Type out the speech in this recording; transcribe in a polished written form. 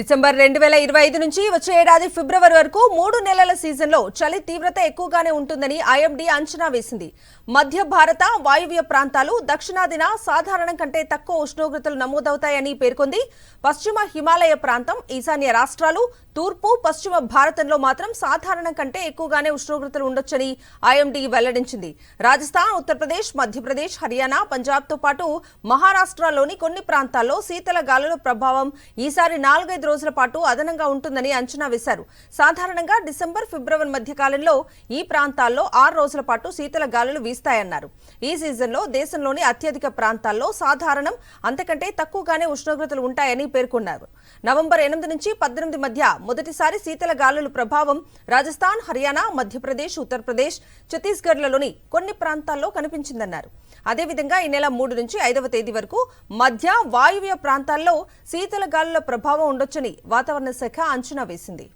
December 2025 నుంచి వచ్చే ఏడాది ఫిబ్రవరి వరకు 3 నెలల సీజన్లో చలి తీవ్రత ఎక్కువగానే ఉంటుందని ఐఎండీ అంచనా వేసింది. మధ్య భారత వాయువ్య ప్రాంతాలు దక్షిణాదిన సాధారణం కంటే తక్కువ ఉష్ణోగ్రతలు నమోదవుతాయని పేర్కొంది. పశ్చిమ హిమాలయ ప్రాంతం, ఈశాన్య రాష్ట్రాలు, తూర్పు పశ్చిమ భారతంలో మాత్రం సాధారణం కంటే ఎక్కువగానే ఉష్ణోగ్రతలు ఉండొచ్చని ఐఎండీ వెల్లడించింది. రాజస్థాన్, ఉత్తరప్రదేశ్, మధ్యప్రదేశ్, హర్యానా, పంజాబ్తో పాటు మహారాష్ట్రలోని కొన్ని ప్రాంతాల్లో శీతల గాలుల ప్రభావం ఈసారి 4-5 రోజుల పాటు అదనంగా ఉంటుందని అంచనా వేశారు. సాధారణంగా డిసెంబర్, ఫిబ్రవరి మధ్య కాలంలో ఈ ప్రాంతాల్లో 6 రోజుల పాటు శీతల గాలులు వీస్తాయన్నారు. ఈ సీజన్లో దేశంలోని అత్యధిక ప్రాంతాల్లో సాధారణం అంతకంటే తక్కువగానే ఉష్ణోగ్రతలు ఉంటాయని పేర్కొన్నారు. నవంబర్ 8 నుంచి 18 మధ్య మొదటిసారి శీతల గాలుల ప్రభావం రాజస్థాన్, హర్యానా, మధ్యప్రదేశ్, ఉత్తరప్రదేశ్, ఛత్తీస్గఢ్లలోని కొన్ని ప్రాంతాల్లో కనిపించిందన్నారు. అదేవిధంగా ఈ నెల 3 నుంచి 5వ తేదీ వరకు మధ్య వాయువ్య ప్రాంతాల్లో శీతల గాలుల ప్రభావం ఉండొచ్చని వాతావరణ శాఖ అంచనా వేసింది.